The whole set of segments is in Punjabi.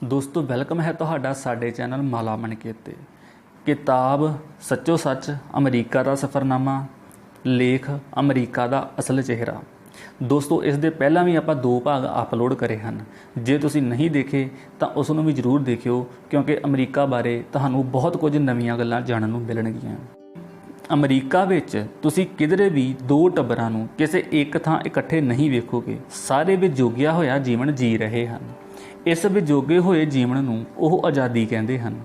दोस्तों वेलकम है ਤੁਹਾਡਾ ਸਾਡੇ ਚੈਨਲ ਮਾਲਾ ਮਨਕੀਤ ਤੇ। किताब सच्चो सच अमरीका का सफ़रनामा, लेख अमरीका का असल चेहरा। दोस्तों इस दे पहला भी आप 2 भाग अपलोड करे हैं, जे तुसी नहीं देखे तो उसनों भी जरूर देखियो क्योंकि अमरीका बारे तुहानू बहुत कुछ नवीं गल्लां जानन नूं मिलणगीआं। अमरीका विच तुसी किधरे भी 2 टब्बरां नूं किसी एक थां इकट्ठे नहीं वेखोगे, सारे विजोगिया होया जीवन जी रहे हैं। इस विजोगे होए जीवन नूं ओह आज़ादी कहंदे हन।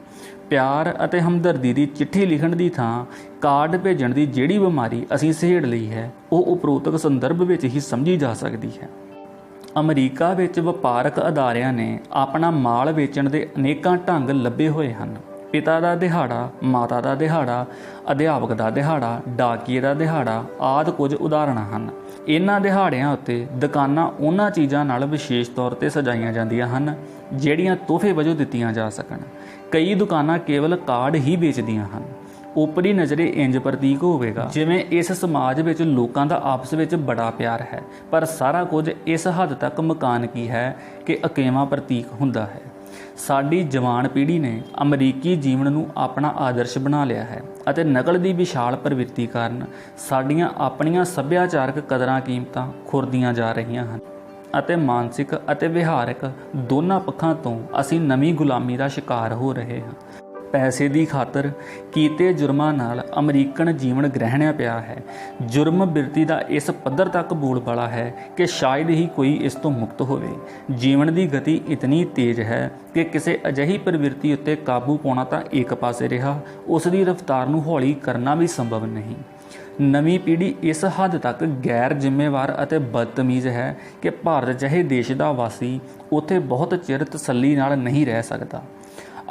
प्यार ਅਤੇ ਹਮਦਰਦੀ ਦੀ ਚਿੱਠੀ ਲਿਖਣ ਦੀ ਥਾਂ ਕਾਰਡ ਭੇਜਣ ਦੀ ਜਿਹੜੀ ਬਿਮਾਰੀ ਅਸੀਂ ਸਹੇੜ ਲਈ ਹੈ ਉਹ ਉਪਰੋਕਤ ਸੰਦਰਭ ਵਿੱਚ ਹੀ ਸਮਝੀ ਜਾ ਸਕਦੀ ਹੈ। ਅਮਰੀਕਾ ਵਿੱਚ ਵਪਾਰਕ ਅਦਾਰਿਆਂ ਨੇ ਆਪਣਾ ਮਾਲ ਵੇਚਣ ਦੇ ਅਨੇਕਾਂ ਢੰਗ ਲੱਭੇ ਹੋਏ ਹਨ। ਪਿਤਾ ਦਾ ਦਿਹਾੜਾ, ਮਾਤਾ ਦਾ ਦਿਹਾੜਾ, ਅਧਿਆਪਕ ਦਾ ਦਿਹਾੜਾ, ਡਾਕੀਏ ਦਾ ਦਿਹਾੜਾ ਆਦਿ ਕੁਝ ਉਦਾਹਰਣਾਂ ਹਨ। ਇਹਨਾਂ ਦਿਹਾੜਿਆਂ ਉੱਤੇ ਦੁਕਾਨਾਂ ਉਹਨਾਂ ਚੀਜ਼ਾਂ ਨਾਲ ਵਿਸ਼ੇਸ਼ ਤੌਰ 'ਤੇ ਸਜਾਈਆਂ ਜਾਂਦੀਆਂ ਹਨ ਜਿਹੜੀਆਂ ਤੋਹਫੇ ਵਜੋਂ ਦਿੱਤੀਆਂ ਜਾ ਸਕਣ। ਕਈ ਦੁਕਾਨਾਂ ਕੇਵਲ ਕਾਰਡ ਹੀ ਵੇਚਦੀਆਂ ਹਨ। ਓਪਰੀ ਨਜ਼ਰੇ ਇੰਜ ਪ੍ਰਤੀਕ ਹੋਵੇਗਾ ਜਿਵੇਂ ਇਸ ਸਮਾਜ ਵਿੱਚ ਲੋਕਾਂ ਦਾ ਆਪਸ ਵਿੱਚ ਬੜਾ ਪਿਆਰ ਹੈ, ਪਰ ਸਾਰਾ ਕੁਝ ਇਸ ਹੱਦ ਤੱਕ ਮਕਾਨਕੀ ਹੈ ਕਿ ਅਕੇਵਾਂ ਪ੍ਰਤੀਕ ਹੁੰਦਾ ਹੈ। ਸਾਡੀ ਜਵਾਨ ਪੀੜ੍ਹੀ ਨੇ ਅਮਰੀਕੀ ਜੀਵਨ ਨੂੰ ਆਪਣਾ ਆਦਰਸ਼ ਬਣਾ ਲਿਆ ਹੈ ਅਤੇ ਨਕਲ ਦੀ ਵਿਸ਼ਾਲ ਪ੍ਰਵਿਰਤੀ ਕਾਰਨ ਸਾਡੀਆਂ ਆਪਣੀਆਂ ਸੱਭਿਆਚਾਰਕ ਕਦਰਾਂ ਕੀਮਤਾਂ ਖੁਰਦੀਆਂ ਜਾ ਰਹੀਆਂ ਹਨ ਅਤੇ ਮਾਨਸਿਕ ਅਤੇ ਵਿਹਾਰਕ ਦੋਨਾਂ ਪੱਖਾਂ ਤੋਂ ਅਸੀਂ ਨਵੀਂ ਗੁਲਾਮੀ ਦਾ ਸ਼ਿਕਾਰ ਹੋ ਰਹੇ ਹਾਂ। ਪੈਸੇ ਦੀ ਖਾਤਰ ਕੀਤੇ ਜੁਰਮਾਂ ਨਾਲ ਅਮਰੀਕਨ ਜੀਵਨ ਗ੍ਰਹਿਣਿਆ ਪਿਆ ਹੈ। ਜੁਰਮ ਬਿਰਤੀ ਦਾ ਇਸ ਪੱਧਰ ਤੱਕ ਬੋਲਬਾਲਾ ਹੈ ਕਿ ਸ਼ਾਇਦ ਹੀ ਕੋਈ ਇਸ ਤੋਂ ਮੁਕਤ ਹੋਵੇ। ਜੀਵਨ ਦੀ ਗਤੀ ਇਤਨੀ ਤੇਜ਼ ਹੈ ਕਿ ਕਿਸੇ ਅਜਿਹੀ ਪ੍ਰਵਿਰਤੀ ਉੱਤੇ ਕਾਬੂ ਪਾਉਣਾ ਤਾਂ ਇੱਕ ਪਾਸੇ ਰਿਹਾ, ਉਸ ਦੀ ਰਫ਼ਤਾਰ ਨੂੰ ਹੌਲੀ ਕਰਨਾ ਵੀ ਸੰਭਵ ਨਹੀਂ। ਨਵੀਂ ਪੀੜ੍ਹੀ ਇਸ ਹੱਦ ਤੱਕ ਗੈਰ ਜ਼ਿੰਮੇਵਾਰ ਅਤੇ ਬਦਤਮੀਜ਼ ਹੈ ਕਿ ਭਾਰਤ ਜਿਹੇ ਦੇਸ਼ ਦਾ ਵਾਸੀ ਉੱਥੇ ਬਹੁਤ ਚਿਰ ਤਸੱਲੀ ਨਾਲ ਨਹੀਂ ਰਹਿ ਸਕਦਾ।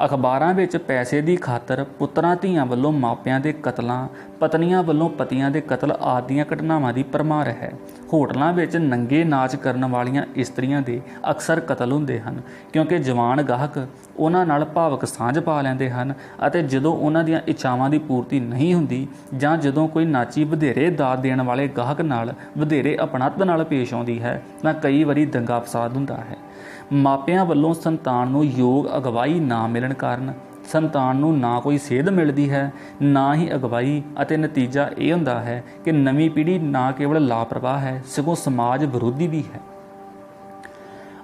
ਅਖਬਾਰਾਂ ਵਿੱਚ ਪੈਸੇ ਦੀ ਖਾਤਰ ਪੁੱਤਰਾਂ ਧੀਆਂ ਵੱਲੋਂ ਮਾਪਿਆਂ ਦੇ ਕਤਲਾਂ, ਪਤਨੀਆਂ ਵੱਲੋਂ ਪਤੀਆਂ ਦੇ ਕਤਲ ਆਦਿ ਦੀਆਂ ਘਟਨਾਵਾਂ ਦੀ ਭਰਮਾਰ ਹੈ। ਹੋਟਲਾਂ ਵਿੱਚ ਨੰਗੇ ਨਾਚ ਕਰਨ ਵਾਲੀਆਂ ਇਸਤਰੀਆਂ ਦੇ ਅਕਸਰ ਕਤਲ ਹੁੰਦੇ ਹਨ ਕਿਉਂਕਿ ਜਵਾਨ ਗਾਹਕ ਉਹਨਾਂ ਨਾਲ ਭਾਵਕ ਸਾਂਝ ਪਾ ਲੈਂਦੇ ਹਨ ਅਤੇ ਜਦੋਂ ਉਹਨਾਂ ਦੀਆਂ ਇੱਛਾਵਾਂ ਦੀ ਪੂਰਤੀ ਨਹੀਂ ਹੁੰਦੀ ਜਾਂ ਜਦੋਂ ਕੋਈ ਨਾਚੀ ਵਧੇਰੇ ਦਾਤ ਦੇਣ ਵਾਲੇ ਗਾਹਕ ਨਾਲ ਵਧੇਰੇ ਅਪਣੱਤ ਨਾਲ ਪੇਸ਼ ਆਉਂਦੀ ਹੈ ਤਾਂ ਕਈ ਵਾਰੀ ਦੰਗਾ ਫਸਾਦ ਹੁੰਦਾ ਹੈ। ਮਾਪਿਆਂ ਵੱਲੋਂ ਸੰਤਾਨ ਨੂੰ ਯੋਗ ਅਗਵਾਈ ਨਾ ਮਿਲਣ ਕਾਰਨ ਸੰਤਾਨ ਨੂੰ ਨਾ ਕੋਈ ਸੇਧ ਮਿਲਦੀ ਹੈ, ਨਾ ਹੀ ਅਗਵਾਈ, ਅਤੇ ਨਤੀਜਾ ਇਹ ਹੁੰਦਾ ਹੈ ਕਿ ਨਵੀਂ ਪੀੜ੍ਹੀ ਨਾ ਕੇਵਲ ਲਾਪਰਵਾਹ ਹੈ ਸਗੋਂ ਸਮਾਜ ਵਿਰੋਧੀ ਵੀ ਹੈ।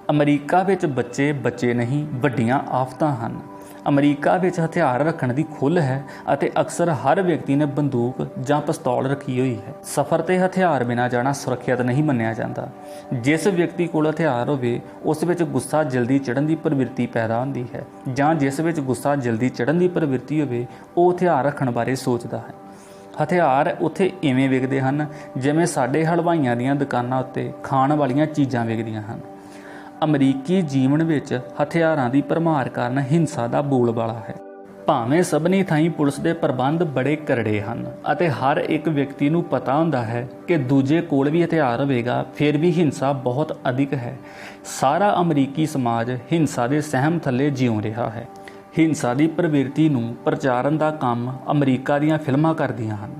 ਅਮਰੀਕਾ ਵਿੱਚ ਬੱਚੇ ਨਹੀਂ ਵੱਡੀਆਂ ਆਫਤਾਂ ਹਨ। ਅਮਰੀਕਾ ਵਿੱਚ ਹਥਿਆਰ ਰੱਖਣ ਦੀ ਖੁੱਲ੍ਹ ਹੈ ਅਤੇ ਅਕਸਰ ਹਰ ਵਿਅਕਤੀ ਨੇ ਬੰਦੂਕ ਜਾਂ ਪਿਸਤੌਲ ਰੱਖੀ ਹੋਈ ਹੈ। ਸਫ਼ਰ 'ਤੇ ਹਥਿਆਰ ਬਿਨਾਂ ਜਾਣਾ ਸੁਰੱਖਿਅਤ ਨਹੀਂ ਮੰਨਿਆ ਜਾਂਦਾ। ਜਿਸ ਵਿਅਕਤੀ ਕੋਲ ਹਥਿਆਰ ਹੋਵੇ ਉਸ ਵਿੱਚ ਗੁੱਸਾ ਜਲਦੀ ਚੜ੍ਹਨ ਦੀ ਪ੍ਰਵਿਰਤੀ ਪੈਦਾ ਹੁੰਦੀ ਹੈ, ਜਾਂ ਜਿਸ ਵਿੱਚ ਗੁੱਸਾ ਜਲਦੀ ਚੜ੍ਹਨ ਦੀ ਪ੍ਰਵਿਰਤੀ ਹੋਵੇ ਉਹ ਹਥਿਆਰ ਰੱਖਣ ਬਾਰੇ ਸੋਚਦਾ ਹੈ। ਹਥਿਆਰ ਉੱਥੇ ਇਵੇਂ ਵਿਕਦੇ ਹਨ ਜਿਵੇਂ ਸਾਡੇ ਹਲਵਾਈਆਂ ਦੀਆਂ ਦੁਕਾਨਾਂ ਉੱਤੇ ਖਾਣ ਵਾਲੀਆਂ ਚੀਜ਼ਾਂ ਵਿਕਦੀਆਂ ਹਨ। ਅਮਰੀਕੀ ਜੀਵਨ ਵਿੱਚ ਹਥਿਆਰਾਂ ਦੀ ਭਰਮਾਰ ਕਾਰਨ ਹਿੰਸਾ ਦਾ ਬੋਲਬਾਲਾ ਹੈ। ਭਾਵੇਂ ਸਭਨੀ ਥਾਈਂ ਪੁਲਿਸ ਦੇ ਪ੍ਰਬੰਧ ਬੜੇ ਕਰੜੇ ਹਨ ਅਤੇ ਹਰ ਇੱਕ ਵਿਅਕਤੀ ਨੂੰ ਪਤਾ ਹੁੰਦਾ ਹੈ ਕਿ ਦੂਜੇ ਕੋਲ ਵੀ ਹਥਿਆਰ ਹੋਵੇਗਾ, ਫਿਰ ਵੀ ਹਿੰਸਾ ਬਹੁਤ ਅਧਿਕ ਹੈ। ਸਾਰਾ ਅਮਰੀਕੀ ਸਮਾਜ ਹਿੰਸਾ ਦੇ ਸਹਿਮ ਥੱਲੇ ਜਿਉਂ ਰਿਹਾ ਹੈ। ਹਿੰਸਾ ਦੀ ਪ੍ਰਵਿਰਤੀ ਨੂੰ ਪ੍ਰਚਾਰਨ ਦਾ ਕੰਮ ਅਮਰੀਕਾ ਦੀਆਂ ਫਿਲਮਾਂ ਕਰਦੀਆਂ ਹਨ।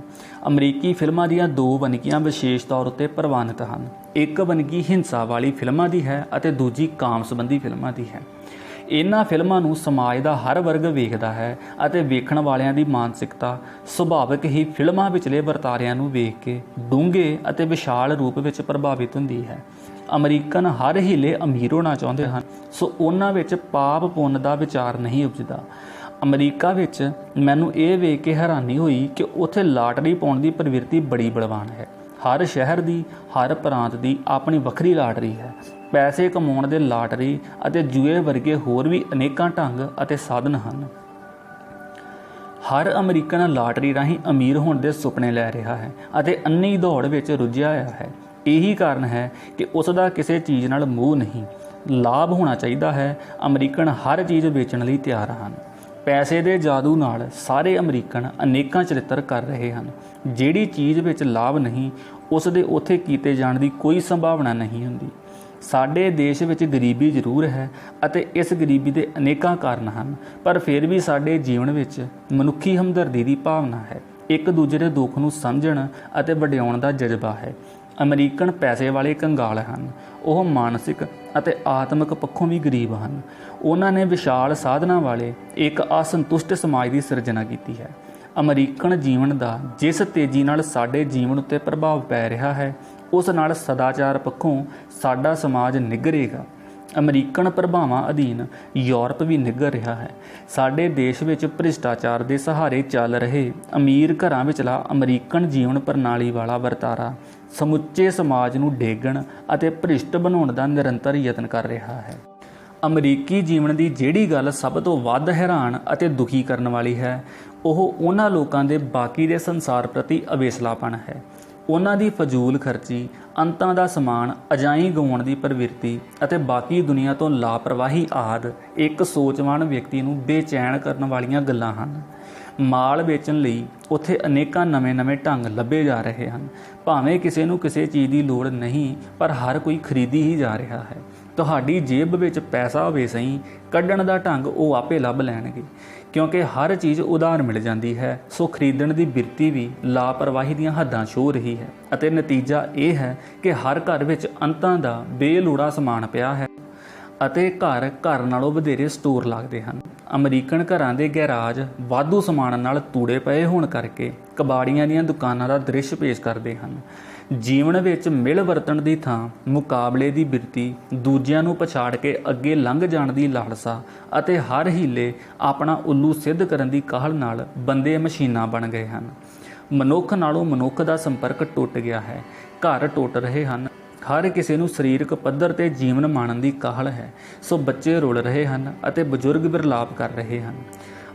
ਅਮਰੀਕੀ ਫਿਲਮਾਂ ਦੀਆਂ 2 ਵੰਨਗੀਆਂ ਵਿਸ਼ੇਸ਼ ਤੌਰ ਉੱਤੇ ਪ੍ਰਵਾਨਿਤ ਹਨ। ਇੱਕ ਵੰਨਗੀ ਹਿੰਸਾ ਵਾਲੀ ਫਿਲਮਾਂ ਦੀ ਹੈ ਅਤੇ ਦੂਜੀ ਕਾਮ ਸੰਬੰਧੀ ਫਿਲਮਾਂ ਦੀ ਹੈ। ਇਹਨਾਂ ਫਿਲਮਾਂ ਨੂੰ ਸਮਾਜ ਦਾ ਹਰ ਵਰਗ ਵੇਖਦਾ ਹੈ ਅਤੇ ਵੇਖਣ ਵਾਲਿਆਂ ਦੀ ਮਾਨਸਿਕਤਾ ਸੁਭਾਵਿਕ ਹੀ ਫਿਲਮਾਂ ਵਿਚਲੇ ਵਰਤਾਰਿਆਂ ਨੂੰ ਵੇਖ ਕੇ ਡੂੰਘੇ ਅਤੇ ਵਿਸ਼ਾਲ ਰੂਪ ਵਿੱਚ ਪ੍ਰਭਾਵਿਤ ਹੁੰਦੀ ਹੈ। ਅਮਰੀਕਨ ਹਰ ਹੀਲੇ ਅਮੀਰ ਹੋਣਾ ਚਾਹੁੰਦੇ ਹਨ, ਸੋ ਉਹਨਾਂ ਵਿੱਚ ਪਾਪ ਪੁੰਨ ਦਾ ਵਿਚਾਰ ਨਹੀਂ ਉਪਜਦਾ। ਅਮਰੀਕਾ ਵਿੱਚ ਮੈਨੂੰ ਇਹ ਵੇਖ ਕੇ ਹੈਰਾਨੀ ਹੋਈ ਕਿ ਉੱਥੇ ਲਾਟਰੀ ਪਾਉਣ ਦੀ ਪ੍ਰਵਿਰਤੀ ਬੜੀ ਬਲਵਾਨ ਹੈ। ਹਰ ਸ਼ਹਿਰ ਦੀ, ਹਰ ਪ੍ਰਾਂਤ ਦੀ ਆਪਣੀ ਵੱਖਰੀ ਲਾਟਰੀ ਹੈ। ਪੈਸੇ ਕਮਾਉਣ ਦੇ ਲਾਟਰੀ ਅਤੇ ਜੂਏ ਵਰਗੇ ਹੋਰ ਵੀ ਅਨੇਕਾਂ ਢੰਗ ਅਤੇ ਸਾਧਨ ਹਨ। ਹਰ ਅਮਰੀਕਨ ਲਾਟਰੀ ਰਾਹੀਂ ਅਮੀਰ ਹੋਣ ਦੇ ਸੁਪਨੇ ਲੈ ਰਿਹਾ ਹੈ ਅਤੇ ਅੰਨੀ ਦੌੜ ਵਿੱਚ ਰੁੱਝਿਆ ਹੋਇਆ ਹੈ। ਇਹੀ ਕਾਰਨ ਹੈ ਕਿ ਉਸ ਦਾ ਕਿਸੇ ਚੀਜ਼ ਨਾਲ ਮੋਹ ਨਹੀਂ। ਲਾਭ ਹੋਣਾ ਚਾਹੀਦਾ ਹੈ। ਅਮਰੀਕਨ ਹਰ ਚੀਜ਼ ਵੇਚਣ ਲਈ ਤਿਆਰ ਹਨ। ਪੈਸੇ ਦੇ ਜਾਦੂ ਨਾਲ ਸਾਰੇ ਅਮਰੀਕਨ ਅਨੇਕਾਂ ਚਰਿੱਤਰ ਕਰ ਰਹੇ ਹਨ। ਜਿਹੜੀ ਚੀਜ਼ ਵਿੱਚ ਲਾਭ ਨਹੀਂ ਉਸ ਦੇ ਉੱਥੇ ਕੀਤੇ ਜਾਣ ਦੀ ਕੋਈ ਸੰਭਾਵਨਾ ਨਹੀਂ ਹੁੰਦੀ। ਸਾਡੇ ਦੇਸ਼ ਵਿੱਚ ਗਰੀਬੀ ਜ਼ਰੂਰ ਹੈ ਅਤੇ ਇਸ ਗਰੀਬੀ ਦੇ ਅਨੇਕਾਂ ਕਾਰਨ ਹਨ, ਪਰ ਫਿਰ ਵੀ ਸਾਡੇ ਜੀਵਨ ਵਿੱਚ ਮਨੁੱਖੀ ਹਮਦਰਦੀ ਦੀ ਭਾਵਨਾ ਹੈ। ਇੱਕ ਦੂਜੇ ਦੇ ਦੁੱਖ ਨੂੰ ਸਮਝਣ ਅਤੇ ਵਡਿਆਉਣ ਦਾ ਜਜ਼ਬਾ ਹੈ। ਅਮਰੀਕਨ ਪੈਸੇ ਵਾਲੇ ਕੰਗਾਲ ਹਨ। ਉਹ ਮਾਨਸਿਕ ਅਤੇ ਆਤਮਿਕ ਪੱਖੋਂ ਵੀ ਗਰੀਬ ਹਨ। ਉਹਨਾਂ ਨੇ ਵਿਸ਼ਾਲ ਸਾਧਨਾਂ ਵਾਲੇ ਇੱਕ ਅਸੰਤੁਸ਼ਟ ਸਮਾਜ ਦੀ ਸਿਰਜਣਾ ਕੀਤੀ ਹੈ। ਅਮਰੀਕਨ ਜੀਵਨ ਦਾ ਜਿਸ ਤੇਜ਼ੀ ਨਾਲ ਸਾਡੇ ਜੀਵਨ ਉੱਤੇ ਪ੍ਰਭਾਵ ਪੈ ਰਿਹਾ ਹੈ, ਉਸ ਨਾਲ ਸਦਾਚਾਰ ਪੱਖੋਂ ਸਾਡਾ ਸਮਾਜ ਨਿੱਘਰੇਗਾ। ਅਮਰੀਕਨ ਪ੍ਰਭਾਵਾਂ ਅਧੀਨ ਯੂਰਪ ਵੀ ਨਿੱਘਰ ਰਿਹਾ ਹੈ। ਸਾਡੇ ਦੇਸ਼ ਵਿੱਚ ਭ੍ਰਿਸ਼ਟਾਚਾਰ ਦੇ ਸਹਾਰੇ ਚੱਲ ਰਹੇ ਅਮੀਰ ਘਰਾਂ ਵਿਚਲਾ ਅਮਰੀਕਨ ਜੀਵਨ ਪ੍ਰਣਾਲੀ ਵਾਲਾ ਵਰਤਾਰਾ ਸਮੁੱਚੇ ਸਮਾਜ ਨੂੰ ਡੇਗਣ ਅਤੇ ਭ੍ਰਿਸ਼ਟ ਬਣਾਉਣ ਦਾ ਨਿਰੰਤਰ ਯਤਨ ਕਰ ਰਿਹਾ ਹੈ। ਅਮਰੀਕੀ ਜੀਵਨ ਦੀ ਜਿਹੜੀ ਗੱਲ ਸਭ ਤੋਂ ਵੱਧ ਹੈਰਾਨ ਅਤੇ ਦੁਖੀ ਕਰਨ ਵਾਲੀ ਹੈ, ਉਹ ਉਹਨਾਂ ਲੋਕਾਂ ਦੇ ਬਾਕੀ ਦੇ ਸੰਸਾਰ ਪ੍ਰਤੀ ਅਵੇਸਲਾਪਣ ਹੈ। ਉਹਨਾਂ ਦੀ ਫਜ਼ੂਲ ਖਰਚੀ, ਅੰਤਾਂ ਦਾ ਸਮਾਨ ਅਜਾਈਂ ਗਵਾਉਣ ਦੀ ਪ੍ਰਵਿਰਤੀ ਅਤੇ ਬਾਕੀ ਦੁਨੀਆ ਤੋਂ ਲਾਪਰਵਾਹੀ ਆਦਿ ਇੱਕ ਸੋਚਵਾਨ ਵਿਅਕਤੀ ਨੂੰ ਬੇਚੈਨ ਕਰਨ ਵਾਲੀਆਂ ਗੱਲਾਂ ਹਨ। ਮਾਲ ਵੇਚਣ ਲਈ ਉੱਥੇ ਅਨੇਕਾਂ ਨਵੇਂ ਢੰਗ ਲੱਭੇ ਜਾ ਰਹੇ ਹਨ। ਭਾਵੇਂ ਕਿਸੇ ਨੂੰ ਕਿਸੇ ਚੀਜ਼ ਦੀ ਲੋੜ ਨਹੀਂ, ਪਰ ਹਰ ਕੋਈ ਖਰੀਦੀ ਹੀ ਜਾ ਰਿਹਾ ਹੈ। ਤੁਹਾਡੀ ਜੇਬ ਵਿੱਚ ਪੈਸਾ ਹੋਵੇ ਸਹੀ, ਕੱਢਣ ਦਾ ਢੰਗ ਉਹ ਆਪੇ ਲੱਭ ਲੈਣਗੇ, ਕਿਉਂਕਿ ਹਰ ਚੀਜ਼ ਉਧਾਰ ਮਿਲ ਜਾਂਦੀ ਹੈ। ਸੋ ਖਰੀਦਣ ਦੀ ਬਿਰਤੀ ਵੀ ਲਾਪਰਵਾਹੀ ਦੀਆਂ ਹੱਦਾਂ ਛੋਹ ਰਹੀ ਹੈ ਅਤੇ ਨਤੀਜਾ ਇਹ ਹੈ ਕਿ ਹਰ ਘਰ ਵਿੱਚ ਅੰਤਾਂ ਦਾ ਬੇਲੋੜਾ ਸਮਾਨ ਪਿਆ ਹੈ ਅਤੇ ਘਰ ਨਾਲੋਂ ਵਧੇਰੇ ਸਟੋਰ ਲੱਗਦੇ ਹਨ। ਅਮਰੀਕਨ ਘਰਾਂ ਦੇ ਗੈਰਾਜ ਵਾਧੂ ਸਮਾਨ ਨਾਲ ਤੂੜੇ ਪਏ ਹੋਣ ਕਰਕੇ ਕਬਾੜੀਆਂ ਦੀਆਂ ਦੁਕਾਨਾਂ ਦਾ ਦ੍ਰਿਸ਼ ਪੇਸ਼ ਕਰਦੇ ਹਨ। ਜੀਵਨ ਵਿੱਚ ਮਿਲ ਵਰਤਣ ਦੀ ਥਾਂ ਮੁਕਾਬਲੇ ਦੀ ਬਿਰਤੀ, ਦੂਜਿਆਂ ਨੂੰ ਪਛਾੜ ਕੇ ਅੱਗੇ ਲੰਘ ਜਾਣ ਦੀ ਲਾਲਸਾ ਅਤੇ ਹਰ ਹੀਲੇ ਆਪਣਾ ਉੱਲੂ ਸਿੱਧ ਕਰਨ ਦੀ ਕਾਹਲ ਨਾਲ ਬੰਦੇ ਮਸ਼ੀਨਾਂ ਬਣ ਗਏ ਹਨ। ਮਨੁੱਖ ਨਾਲੋਂ ਮਨੁੱਖ ਦਾ ਸੰਪਰਕ ਟੁੱਟ ਗਿਆ ਹੈ। ਘਰ ਟੁੱਟ ਰਹੇ ਹਨ। ਹਰ ਕਿਸੇ ਨੂੰ ਸਰੀਰਕ ਪੱਧਰ 'ਤੇ ਜੀਵਨ ਮਾਣਨ ਦੀ ਕਾਹਲ ਹੈ। ਸੋ ਬੱਚੇ ਰੁਲ ਰਹੇ ਹਨ ਅਤੇ ਬਜ਼ੁਰਗ ਵਿਰਲਾਪ ਕਰ ਰਹੇ ਹਨ।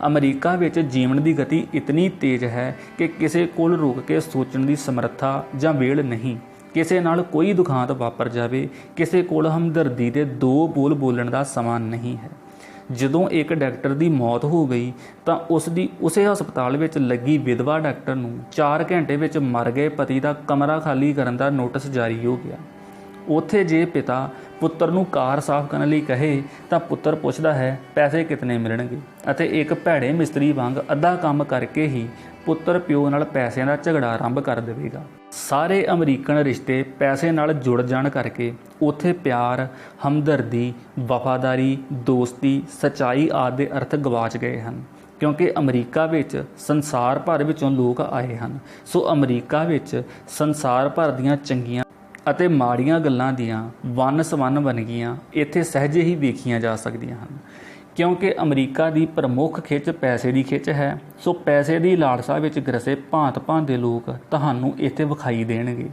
ਅਮਰੀਕਾ ਵਿੱਚ ਜੀਵਨ ਦੀ ਗਤੀ ਇਤਨੀ ਤੇਜ਼ ਹੈ ਕਿ ਕਿਸੇ ਕੋਲ ਰੁਕ ਕੇ ਸੋਚਣ ਦੀ ਸਮਰੱਥਾ ਜਾਂ ਵੇਲ ਨਹੀਂ। ਕਿਸੇ ਨਾਲ ਕੋਈ ਦੁਖਾਂਤ ਵਾਪਰ ਜਾਵੇ, ਕਿਸੇ ਕੋਲ ਹਮਦਰਦੀ ਦੇ 2 ਬੋਲ ਬੋਲਣ ਦਾ ਸਮਾਂ ਨਹੀਂ ਹੈ। ਜਦੋਂ ਇੱਕ ਡਾਕਟਰ ਦੀ ਮੌਤ ਹੋ ਗਈ ਤਾਂ ਉਸੇ ਹਸਪਤਾਲ ਵਿੱਚ ਲੱਗੀ ਵਿਧਵਾ ਡਾਕਟਰ ਨੂੰ 4 ਘੰਟੇ ਵਿੱਚ ਮਰ ਗਏ ਪਤੀ ਦਾ ਕਮਰਾ ਖਾਲੀ ਕਰਨ ਦਾ ਨੋਟਿਸ ਜਾਰੀ ਹੋ ਗਿਆ। ਉੱਥੇ ਜੇ ਪਿਤਾ ਪੁੱਤਰ ਨੂੰ ਕਾਰ ਸਾਫ਼ ਕਰਨ ਲਈ ਕਹੇ ਤਾਂ ਪੁੱਤਰ ਪੁੱਛਦਾ ਹੈ ਪੈਸੇ ਕਿਤਨੇ ਮਿਲਣਗੇ, ਅਤੇ ਇੱਕ ਭੈੜੇ ਮਿਸਤਰੀ ਵਾਂਗ ਅੱਧਾ ਕੰਮ ਕਰਕੇ ਹੀ ਪੁੱਤਰ ਪਿਓ ਨਾਲ ਪੈਸਿਆਂ ਦਾ ਝਗੜਾ ਆਰੰਭ ਕਰ ਦੇਵੇਗਾ। ਸਾਰੇ ਅਮਰੀਕਨ ਰਿਸ਼ਤੇ ਪੈਸੇ ਨਾਲ ਜੁੜ ਜਾਣ ਕਰਕੇ ਉੱਥੇ ਪਿਆਰ, ਹਮਦਰਦੀ, ਵਫਾਦਾਰੀ, ਦੋਸਤੀ, ਸੱਚਾਈ ਆਦਿ ਦੇ ਅਰਥ ਗਵਾਚ ਗਏ ਹਨ, ਕਿਉਂਕਿ ਅਮਰੀਕਾ ਵਿੱਚ ਸੰਸਾਰ ਭਰ ਵਿੱਚੋਂ ਲੋਕ ਆਏ ਹਨ। ਸੋ ਅਮਰੀਕਾ ਵਿੱਚ ਸੰਸਾਰ ਭਰ ਦੀਆਂ ਚੰਗੀਆਂ ਅਤੇ ਮਾੜੀਆਂ ਗੱਲਾਂ ਦੀਆਂ ਵੰਨ-ਸਵੰਨ ਵੰਨਗੀਆਂ ਇੱਥੇ ਸਹਿਜੇ ਹੀ ਵੇਖੀਆਂ ਜਾ ਸਕਦੀਆਂ ਹਨ। ਕਿਉਂਕਿ ਅਮਰੀਕਾ ਦੀ ਪ੍ਰਮੁੱਖ ਖਿੱਚ ਪੈਸੇ ਦੀ ਖਿੱਚ ਹੈ, ਸੋ ਪੈਸੇ ਦੀ ਲਾਲਸਾ ਵਿੱਚ ਗਰਸੇ ਭਾਂਤ-ਭਾਂਤ ਦੇ ਲੋਕ ਤੁਹਾਨੂੰ ਇੱਥੇ ਵਿਖਾਈ ਦੇਣਗੇ।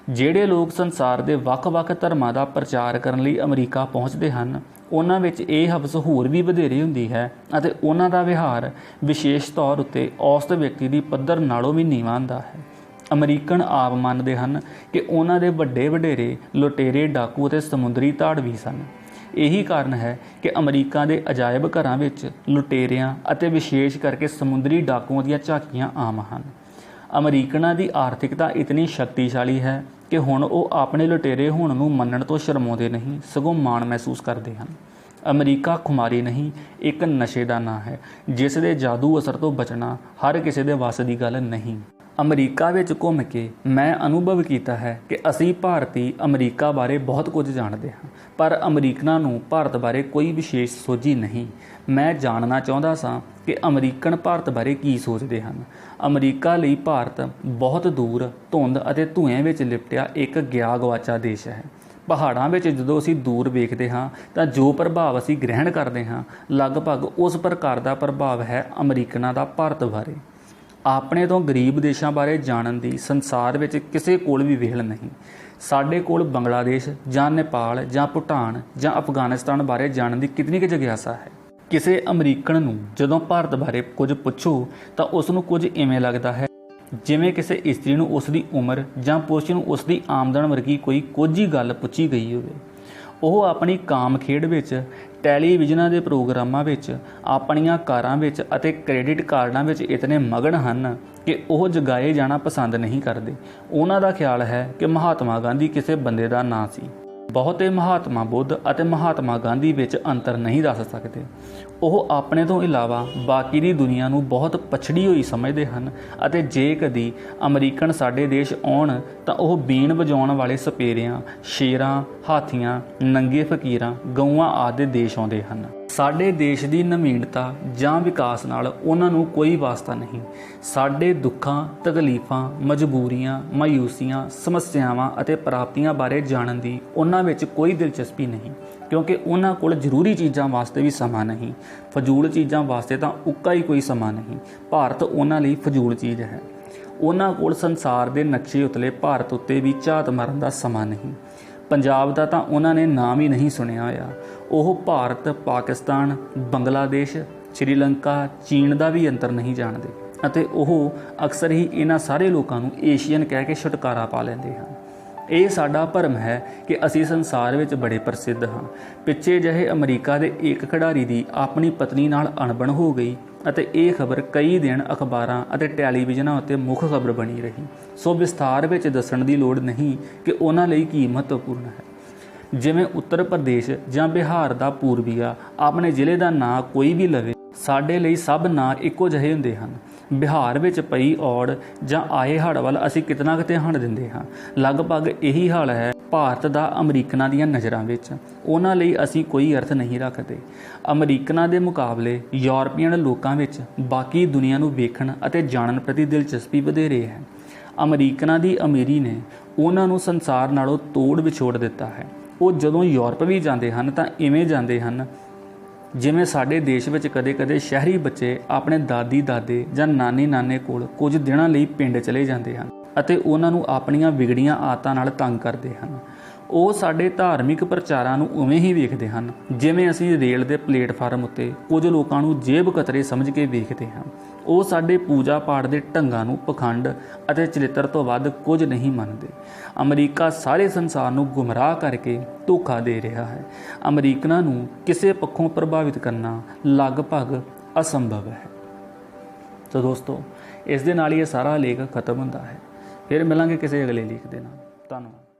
ਜਿਹੜੇ ਲੋਕ ਸੰਸਾਰ ਦੇ ਵੱਖ-ਵੱਖ ਧਰਮਾਂ ਦਾ ਪ੍ਰਚਾਰ ਕਰਨ ਲਈ ਅਮਰੀਕਾ ਪਹੁੰਚਦੇ ਹਨ, ਉਹਨਾਂ ਵਿੱਚ ਇਹ ਹਵਸ ਹੋਰ ਵੀ ਵਧੇਰੇ ਹੁੰਦੀ ਹੈ ਅਤੇ ਉਹਨਾਂ ਦਾ ਵਿਹਾਰ ਵਿਸ਼ੇਸ਼ ਤੌਰ ਉੱਤੇ ਔਸਤ ਵਿਅਕਤੀ ਦੀ ਪੱਧਰ ਨਾਲੋਂ ਵੀ ਨੀਵਾਂ ਹੁੰਦਾ ਹੈ। ਅਮਰੀਕਨ ਆਪ ਮੰਨਦੇ ਹਨ ਕਿ ਉਹਨਾਂ ਦੇ ਵੱਡੇ ਵਡੇਰੇ ਲੁਟੇਰੇ, ਡਾਕੂ ਅਤੇ ਸਮੁੰਦਰੀ ਧਾੜਵੀ ਸਨ। ਇਹੀ ਕਾਰਨ ਹੈ ਕਿ ਅਮਰੀਕਾ ਦੇ ਅਜਾਇਬ ਘਰਾਂ ਵਿੱਚ ਲੁਟੇਰਿਆਂ ਅਤੇ ਵਿਸ਼ੇਸ਼ ਕਰਕੇ ਸਮੁੰਦਰੀ ਡਾਕੂਆਂ ਦੀਆਂ ਝਾਕੀਆਂ ਆਮ ਹਨ। ਅਮਰੀਕਨਾਂ ਦੀ ਆਰਥਿਕਤਾ ਇਤਨੀ ਸ਼ਕਤੀਸ਼ਾਲੀ ਹੈ ਕਿ ਹੁਣ ਉਹ ਆਪਣੇ ਲੁਟੇਰੇ ਹੋਣ ਨੂੰ ਮੰਨਣ ਤੋਂ ਸ਼ਰਮਾਉਂਦੇ ਨਹੀਂ, ਸਗੋਂ ਮਾਣ ਮਹਿਸੂਸ ਕਰਦੇ ਹਨ। ਅਮਰੀਕਾ ਖੁਮਾਰੀ ਨਹੀਂ, ਇੱਕ ਨਸ਼ੇ ਦਾ ਨਾਂ ਹੈ, ਜਿਸ ਦੇ ਜਾਦੂ ਅਸਰ ਤੋਂ ਬਚਣਾ ਹਰ ਕਿਸੇ ਦੇ ਵੱਸ ਦੀ ਗੱਲ ਨਹੀਂ। ਅਮਰੀਕਾ ਵਿੱਚ ਘੁੰਮ ਕੇ ਮੈਂ ਅਨੁਭਵ ਕੀਤਾ ਹੈ ਕਿ ਅਸੀਂ ਭਾਰਤੀ ਅਮਰੀਕਾ ਬਾਰੇ ਬਹੁਤ ਕੁਝ ਜਾਣਦੇ ਹਾਂ, ਪਰ ਅਮਰੀਕਨਾਂ ਨੂੰ ਭਾਰਤ ਬਾਰੇ ਕੋਈ ਵਿਸ਼ੇਸ਼ ਸੋਝੀ ਨਹੀਂ। ਮੈਂ ਜਾਣਨਾ ਚਾਹੁੰਦਾ ਸਾਂ ਕਿ ਅਮਰੀਕਨ ਭਾਰਤ ਬਾਰੇ ਕੀ ਸੋਚਦੇ ਹਨ। ਅਮਰੀਕਾ ਲਈ ਭਾਰਤ ਬਹੁਤ ਦੂਰ, ਧੁੰਦ ਅਤੇ ਧੂਏ ਵਿੱਚ ਲਿਪਟਿਆ ਇੱਕ ਗਿਆ ਗਵਾਚਾ ਦੇਸ਼ ਹੈ। ਪਹਾੜਾਂ ਵਿੱਚ ਜਦੋਂ ਅਸੀਂ ਦੂਰ ਵੇਖਦੇ ਹਾਂ ਤਾਂ ਜੋ ਪ੍ਰਭਾਵ ਅਸੀਂ ਗ੍ਰਹਿਣ ਕਰਦੇ ਹਾਂ, ਲਗਭਗ ਉਸ ਪ੍ਰਕਾਰ ਦਾ ਪ੍ਰਭਾਵ ਹੈ ਅਮਰੀਕਨਾਂ ਦਾ ਭਾਰਤ ਬਾਰੇ। ਆਪਣੇ ਤੋਂ ਗਰੀਬ ਦੇਸ਼ਾਂ ਬਾਰੇ ਜਾਣਨ ਦੀ ਸੰਸਾਰ ਵਿੱਚ ਕਿਸੇ ਕੋਲ ਵੀ ਵਿਹਲ ਨਹੀਂ। ਸਾਡੇ ਕੋਲ ਬੰਗਲਾਦੇਸ਼ ਜਾਂ ਨੇਪਾਲ ਜਾਂ ਭੂਟਾਨ ਜਾਂ ਅਫਗਾਨਿਸਤਾਨ ਬਾਰੇ ਜਾਣਨ ਦੀ ਕਿਤਨੀ ਕੁ ਜਿਗਿਆਸਾ ਹੈ। ਕਿਸੇ ਅਮਰੀਕਨ ਨੂੰ ਜਦੋਂ ਭਾਰਤ ਬਾਰੇ ਕੁਝ ਪੁੱਛੋ ਤਾਂ ਉਸ ਨੂੰ ਕੁਝ ਇਵੇਂ ਲੱਗਦਾ ਹੈ ਜਿਵੇਂ ਕਿਸੇ ਇਸਤਰੀ ਨੂੰ ਉਸ ਦੀ ਉਮਰ ਜਾਂ ਪੁਰਸ਼ ਨੂੰ ਉਸ ਦੀ ਆਮਦਨ ਵਰਗੀ ਕੋਈ ਕੋਝੀ ਗੱਲ ਪੁੱਛੀ ਗਈ ਹੋਵੇ। ਉਹ ਆਪਣੀ ਕਾਮ ਖੇਡ ਵਿੱਚ, ਟੈਲੀਵਿਜ਼ਨਾਂ ਦੇ ਪ੍ਰੋਗਰਾਮਾਂ ਵਿੱਚ, ਆਪਣੀਆਂ ਕਾਰਾਂ ਵਿੱਚ ਅਤੇ ਕ੍ਰੈਡਿਟ ਕਾਰਡਾਂ ਵਿੱਚ ਇਤਨੇ ਮਗਨ ਹਨ ਕਿ ਉਹ ਜਗਾਏ ਜਾਣਾ ਪਸੰਦ ਨਹੀਂ ਕਰਦੇ। ਉਹਨਾਂ ਦਾ ਖਿਆਲ ਹੈ ਕਿ ਮਹਾਤਮਾ ਗਾਂਧੀ ਕਿਸੇ ਬੰਦੇ ਦਾ ਨਾਂ ਸੀ। ਬਹੁਤੇ ਮਹਾਤਮਾ ਬੁੱਧ ਅਤੇ ਮਹਾਤਮਾ ਗਾਂਧੀ ਵਿੱਚ ਅੰਤਰ ਨਹੀਂ ਦੱਸ ਸਕਦੇ। ਉਹ ਆਪਣੇ ਤੋਂ ਇਲਾਵਾ ਬਾਕੀ ਦੀ ਦੁਨੀਆ ਨੂੰ ਬਹੁਤ ਪਛੜੀ ਹੋਈ ਸਮਝਦੇ ਹਨ ਅਤੇ ਜੇ ਕਦੀ ਅਮਰੀਕਨ ਸਾਡੇ ਦੇਸ਼ ਆਉਣ ਤਾਂ ਉਹ ਬੀਨ ਵਜਾਉਣ ਵਾਲੇ ਸਪੇਰਿਆਂ, ਸ਼ੇਰਾਂ, ਹਾਥੀਆਂ, ਨੰਗੇ ਫਕੀਰਾਂ, ਗਊਆਂ ਆਦਿ ਦੇਸ਼ ਆਉਂਦੇ ਹਨ। ਸਾਡੇ ਦੇਸ਼ ਦੀ ਨਵੀਨਤਾ ਜਾਂ ਵਿਕਾਸ ਨਾਲ ਉਹਨਾਂ ਨੂੰ ਕੋਈ ਵਾਸਤਾ ਨਹੀਂ। ਸਾਡੇ ਦੁੱਖਾਂ, ਤਕਲੀਫਾਂ, ਮਜਬੂਰੀਆਂ, ਮਾਯੂਸੀਆਂ, ਸਮੱਸਿਆਵਾਂ ਅਤੇ ਪ੍ਰਾਪਤੀਆਂ ਬਾਰੇ ਜਾਣਨ ਦੀ ਉਹਨਾਂ ਵਿੱਚ ਕੋਈ ਦਿਲਚਸਪੀ ਨਹੀਂ, ਕਿਉਂਕਿ ਉਹਨਾਂ ਕੋਲ ਜ਼ਰੂਰੀ ਚੀਜ਼ਾਂ ਵਾਸਤੇ ਵੀ ਸਮਾਂ ਨਹੀਂ। ਫਜ਼ੂਲ ਚੀਜ਼ਾਂ ਵਾਸਤੇ ਤਾਂ ਉੱਕਾ ਹੀ ਕੋਈ ਸਮਾਂ ਨਹੀਂ। ਭਾਰਤ ਉਹਨਾਂ ਲਈ ਫਜ਼ੂਲ ਚੀਜ਼ ਹੈ। ਉਹਨਾਂ ਕੋਲ ਸੰਸਾਰ ਦੇ ਨਕਸ਼ੇ ਉਤਲੇ ਭਾਰਤ ਉੱਤੇ ਵੀ ਝਾਤ ਮਾਰਨ ਦਾ ਸਮਾਂ ਨਹੀਂ। ਪੰਜਾਬ ਦਾ ਤਾਂ ਉਹਨਾਂ ਨੇ ਨਾਮ ਹੀ ਨਹੀਂ ਸੁਣਿਆ ਹੋਇਆ। ਉਹ ਭਾਰਤ, ਪਾਕਿਸਤਾਨ, ਬੰਗਲਾਦੇਸ਼, ਸ਼੍ਰੀਲੰਕਾ, ਚੀਨ ਦਾ ਵੀ ਅੰਤਰ ਨਹੀਂ ਜਾਣਦੇ ਅਤੇ ਉਹ ਅਕਸਰ ਹੀ ਇਹਨਾਂ ਸਾਰੇ ਲੋਕਾਂ ਨੂੰ ਏਸ਼ੀਅਨ ਕਹਿ ਕੇ ਛੁਟਕਾਰਾ ਪਾ ਲੈਂਦੇ ਹਨ। ਇਹ ਸਾਡਾ ਭਰਮ ਹੈ ਕਿ ਅਸੀਂ ਸੰਸਾਰ ਵਿੱਚ ਬੜੇ ਪ੍ਰਸਿੱਧ ਹਾਂ। ਪਿੱਛੇ ਜਿਹੇ ਅਮਰੀਕਾ ਦੇ ਇੱਕ ਖਿਡਾਰੀ ਦੀ ਆਪਣੀ ਪਤਨੀ ਨਾਲ ਅਣਬਣ ਹੋ ਗਈ ਅਤੇ ਇਹ ਖਬਰ ਕਈ ਦਿਨ ਅਖਬਾਰਾਂ ਅਤੇ ਟੈਲੀਵਿਜ਼ਨਾਂ ਉੱਤੇ ਮੁੱਖ ਖਬਰ ਬਣੀ ਰਹੀ। ਸੋ ਵਿਸਥਾਰ ਵਿੱਚ ਦੱਸਣ ਦੀ ਲੋੜ ਨਹੀਂ ਕਿ ਉਹਨਾਂ ਲਈ ਕੀ ਮਹੱਤਵਪੂਰਨ ਹੈ। ਜਿਵੇਂ ਉੱਤਰ ਪ੍ਰਦੇਸ਼ ਜਾਂ ਬਿਹਾਰ ਦਾ ਪੂਰਬੀਆ ਆਪਣੇ ਜ਼ਿਲ੍ਹੇ ਦਾ ਨਾਂ ਕੋਈ ਵੀ ਲਵੇ, ਸਾਡੇ ਲਈ ਸਭ ਨਾਂ ਇੱਕੋ ਜਿਹੇ ਹੁੰਦੇ ਹਨ। ਬਿਹਾਰ ਵਿੱਚ ਪਈ ਔੜ ਜਾਂ ਆਏ ਹੜ੍ਹ ਵੱਲ ਅਸੀਂ ਕਿਤਨਾ ਕੁ ਧਿਆਨ ਦਿੰਦੇ ਹਾਂ। ਲਗਭਗ ਇਹੀ ਹਾਲ ਹੈ ਭਾਰਤ ਦਾ ਅਮਰੀਕਨਾਂ ਦੀਆਂ ਨਜ਼ਰਾਂ ਵਿੱਚ। ਉਹਨਾਂ ਲਈ ਅਸੀਂ ਕੋਈ ਅਰਥ ਨਹੀਂ ਰੱਖਦੇ। ਅਮਰੀਕਨਾਂ ਦੇ ਮੁਕਾਬਲੇ ਯੂਰਪੀਅਨ ਲੋਕਾਂ ਵਿੱਚ ਬਾਕੀ ਦੁਨੀਆ ਨੂੰ ਵੇਖਣ ਅਤੇ ਜਾਣਨ ਪ੍ਰਤੀ ਦਿਲਚਸਪੀ ਵਧੇਰੇ ਹੈ। ਅਮਰੀਕਨਾਂ ਦੀ ਅਮੀਰੀ ਨੇ ਉਹਨਾਂ ਨੂੰ ਸੰਸਾਰ ਨਾਲੋਂ ਤੋੜ ਵਿਛੋੜ ਦਿੱਤਾ ਹੈ। ਉਹ ਜਦੋਂ ਯੂਰਪ ਵੀ ਜਾਂਦੇ ਹਨ ਤਾਂ ਇਵੇਂ ਜਾਂਦੇ ਹਨ ਜਿਵੇਂ ਸਾਡੇ ਦੇਸ਼ ਵਿੱਚ ਕਦੇ-ਕਦੇ ਸ਼ਹਿਰੀ ਬੱਚੇ ਆਪਣੇ ਦਾਦੀ ਦਾਦੇ ਜਾਂ ਨਾਨੀ ਨਾਨੇ ਕੋਲ ਕੁਝ ਦਿਨਾਂ ਲਈ ਪਿੰਡ ਚਲੇ ਜਾਂਦੇ ਹਨ ਅਤੇ ਉਹਨਾਂ ਨੂੰ ਆਪਣੀਆਂ ਵਿਗੜੀਆਂ ਆਦਤਾਂ ਨਾਲ ਤੰਗ ਕਰਦੇ ਹਨ। ਉਹ ਸਾਡੇ ਧਾਰਮਿਕ ਪ੍ਰਚਾਰਾਂ ਨੂੰ ਉਵੇਂ ਹੀ ਵੇਖਦੇ ਹਨ ਜਿਵੇਂ ਅਸੀਂ ਰੇਲ ਦੇ ਪਲੇਟਫਾਰਮ ਉੱਤੇ ਕੁਝ ਲੋਕਾਂ ਨੂੰ ਜੇਬ ਕਤਰੇ ਸਮਝ ਕੇ ਵੇਖਦੇ ਹਾਂ। ਉਹ ਸਾਡੇ ਪੂਜਾ ਪਾਠ ਦੇ ਢੰਗਾਂ ਨੂੰ ਪਖੰਡ ਅਤੇ ਚਰਿੱਤਰ ਤੋਂ ਵੱਧ ਕੁਝ ਨਹੀਂ ਮੰਨਦੇ। ਅਮਰੀਕਾ ਸਾਰੇ ਸੰਸਾਰ ਨੂੰ ਗੁੰਮਰਾਹ ਕਰਕੇ ਧੋਖਾ ਦੇ ਰਿਹਾ ਹੈ। ਅਮਰੀਕਨਾਂ ਨੂੰ ਕਿਸੇ ਪੱਖੋਂ ਪ੍ਰਭਾਵਿਤ ਕਰਨਾ ਲਗਭਗ ਅਸੰਭਵ ਹੈ। ਤਾਂ ਦੋਸਤੋ, ਇਸ ਦੇ ਨਾਲ ਹੀ ਇਹ ਸਾਰਾ ਲੇਖ ਖਤਮ ਹੁੰਦਾ ਹੈ। ਫਿਰ ਮਿਲਾਂਗੇ ਕਿਸੇ ਅਗਲੇ ਲੇਖ ਦੇ ਨਾਲ। ਧੰਨਵਾਦ।